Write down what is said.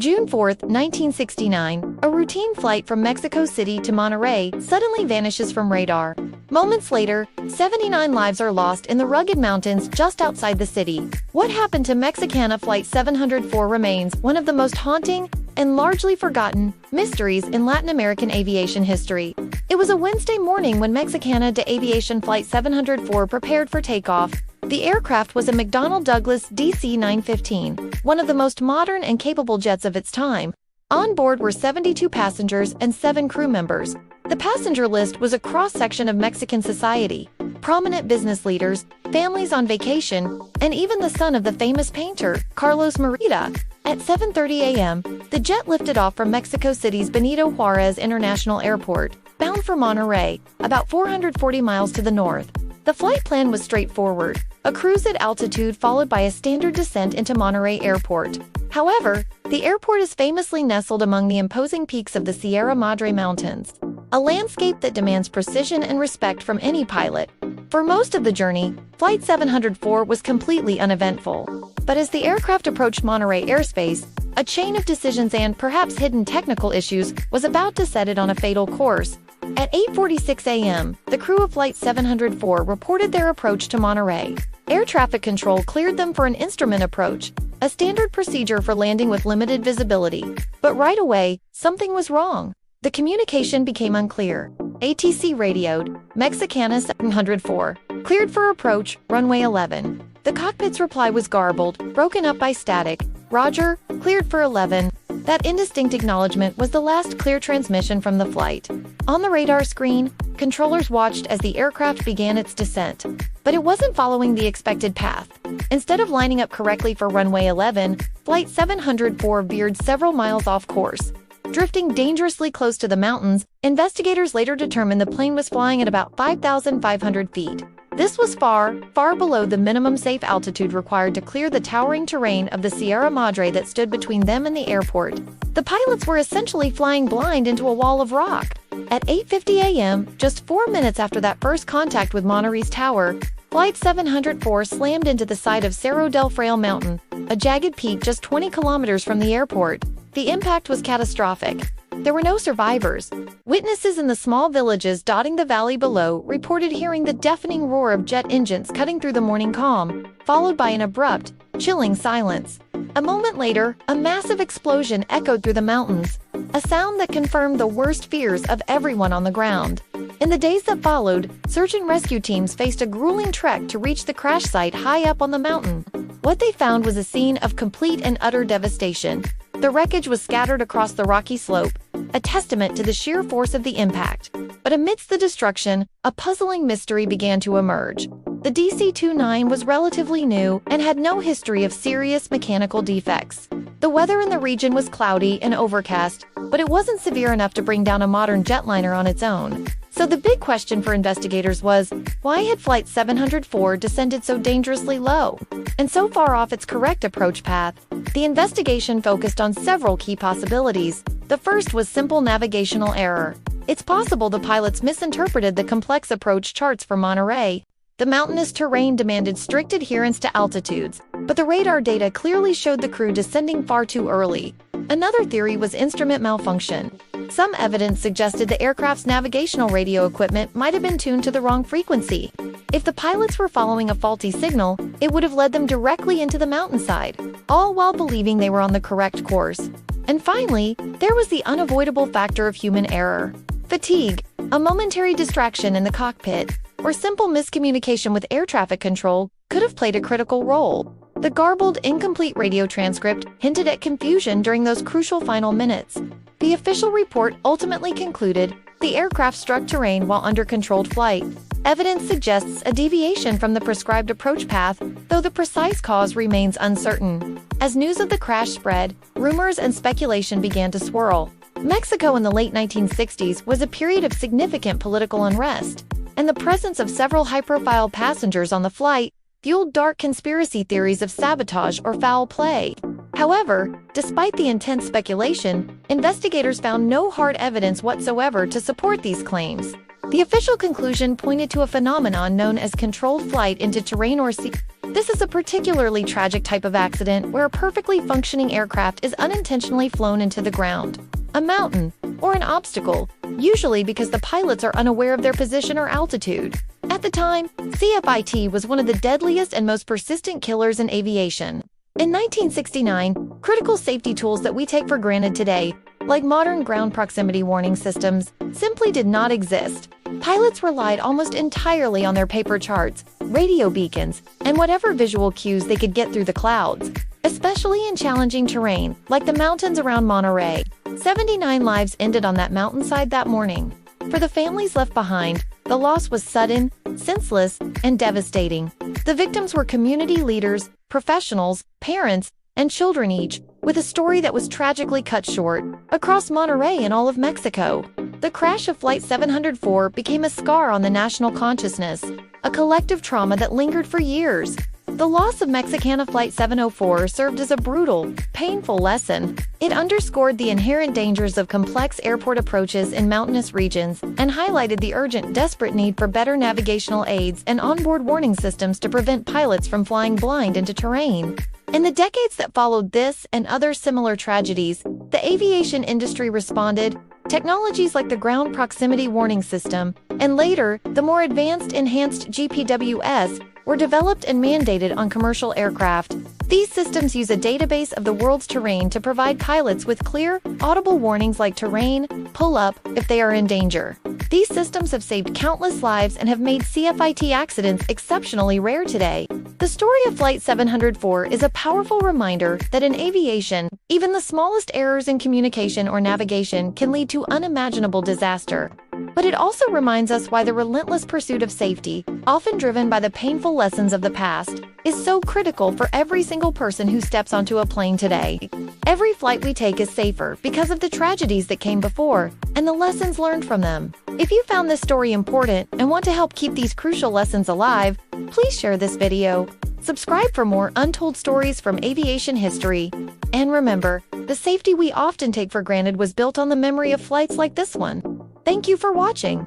June 4, 1969, a routine flight from Mexico City to Monterrey suddenly vanishes from radar. Moments later, 79 lives are lost in the rugged mountains just outside the city. What happened to Mexicana Flight 704 remains one of the most haunting and largely forgotten mysteries in Latin American aviation history. It was a Wednesday morning when Mexicana de Aviation Flight 704 prepared for takeoff. The aircraft was a McDonnell Douglas DC-9, one of the most modern and capable jets of its time. On board were 72 passengers and 7 crew members. The passenger list was a cross-section of Mexican society, prominent business leaders, families on vacation, and even the son of the famous painter, Carlos Merida. At 7:30 a.m., the jet lifted off from Mexico City's Benito Juarez International Airport, bound for Monterrey, about 440 miles to the north. The flight plan was straightforward: a cruise at altitude followed by a standard descent into Monterrey Airport. However, the airport is famously nestled among the imposing peaks of the Sierra Madre Mountains, a landscape that demands precision and respect from any pilot. For most of the journey, Flight 704 was completely uneventful. But as the aircraft approached Monterrey airspace, a chain of decisions and perhaps hidden technical issues was about to set it on a fatal course. At 8:46 a.m., the crew of Flight 704 reported their approach to Monterrey. Air traffic control cleared them for an instrument approach, a standard procedure for landing with limited visibility. But right away, something was wrong. The communication became unclear. ATC radioed, "Mexicana 704, cleared for approach, runway 11. The cockpit's reply was garbled, broken up by static. "Roger, cleared for 11. That indistinct acknowledgement was the last clear transmission from the flight. On the radar screen, controllers watched as the aircraft began its descent. But it wasn't following the expected path. Instead of lining up correctly for runway 11, Flight 704 veered several miles off course. Drifting dangerously close to the mountains, investigators later determined the plane was flying at about 5,500 feet. This was far, far below the minimum safe altitude required to clear the towering terrain of the Sierra Madre that stood between them and the airport. The pilots were essentially flying blind into a wall of rock. At 8:50 a.m., just 4 minutes after that first contact with Monterrey's tower, Flight 704 slammed into the side of Cerro del Fraile mountain, a jagged peak just 20 kilometers from the airport. The impact was catastrophic. There were no survivors. Witnesses in the small villages dotting the valley below reported hearing the deafening roar of jet engines cutting through the morning calm, followed by an abrupt, chilling silence. A moment later, a massive explosion echoed through the mountains, a sound that confirmed the worst fears of everyone on the ground. In the days that followed, search and rescue teams faced a grueling trek to reach the crash site high up on the mountain. What they found was a scene of complete and utter devastation. The wreckage was scattered across the rocky slope, a testament to the sheer force of the impact. But amidst the destruction, a puzzling mystery began to emerge. The DC-9 was relatively new and had no history of serious mechanical defects. The weather in the region was cloudy and overcast, but it wasn't severe enough to bring down a modern jetliner on its own. So the big question for investigators was, why had Flight 704 descended so dangerously low and so far off its correct approach path? The investigation focused on several key possibilities. The first was simple navigational error. It's possible the pilots misinterpreted the complex approach charts for Monterrey. The mountainous terrain demanded strict adherence to altitudes, but the radar data clearly showed the crew descending far too early. Another theory was instrument malfunction. Some evidence suggested the aircraft's navigational radio equipment might have been tuned to the wrong frequency. If the pilots were following a faulty signal, it would have led them directly into the mountainside, all while believing they were on the correct course. And finally, there was the unavoidable factor of human error. Fatigue, a momentary distraction in the cockpit, or simple miscommunication with air traffic control could have played a critical role. The garbled, incomplete radio transcript hinted at confusion during those crucial final minutes. The official report ultimately concluded the aircraft struck terrain while under controlled flight. Evidence suggests a deviation from the prescribed approach path, though the precise cause remains uncertain. As news of the crash spread, rumors and speculation began to swirl. Mexico in the late 1960s was a period of significant political unrest, and the presence of several high-profile passengers on the flight fueled dark conspiracy theories of sabotage or foul play. However, despite the intense speculation, investigators found no hard evidence whatsoever to support these claims. The official conclusion pointed to a phenomenon known as controlled flight into terrain or sea. This is a particularly tragic type of accident where a perfectly functioning aircraft is unintentionally flown into the ground, a mountain, or an obstacle, usually because the pilots are unaware of their position or altitude. At the time, CFIT was one of the deadliest and most persistent killers in aviation. In 1969, critical safety tools that we take for granted today, like modern ground proximity warning systems, simply did not exist. Pilots relied almost entirely on their paper charts, radio beacons, and whatever visual cues they could get through the clouds, especially in challenging terrain, like the mountains around Monterrey. 79 lives ended on that mountainside that morning. For the families left behind, the loss was sudden, senseless, and devastating. The victims were community leaders, professionals, parents, and children each, with a story that was tragically cut short, across Monterrey and all of Mexico. The crash of Flight 704 became a scar on the national consciousness, a collective trauma that lingered for years. The loss of Mexicana Flight 704 served as a brutal, painful lesson. It underscored the inherent dangers of complex airport approaches in mountainous regions and highlighted the urgent, desperate need for better navigational aids and onboard warning systems to prevent pilots from flying blind into terrain. In the decades that followed this and other similar tragedies, the aviation industry responded. Technologies like the Ground Proximity Warning System, and later, the more advanced Enhanced GPWS, were developed and mandated on commercial aircraft. These systems use a database of the world's terrain to provide pilots with clear, audible warnings like terrain, pull up, if they are in danger. These systems have saved countless lives and have made CFIT accidents exceptionally rare today. The story of Flight 704 is a powerful reminder that in aviation, even the smallest errors in communication or navigation can lead to unimaginable disaster. But it also reminds us why the relentless pursuit of safety, often driven by the painful lessons of the past, is so critical for every single person who steps onto a plane today. Every flight we take is safer because of the tragedies that came before and the lessons learned from them. If you found this story important and want to help keep these crucial lessons alive, please share this video. Subscribe for more untold stories from aviation history. And remember, the safety we often take for granted was built on the memory of flights like this one. Thank you for watching.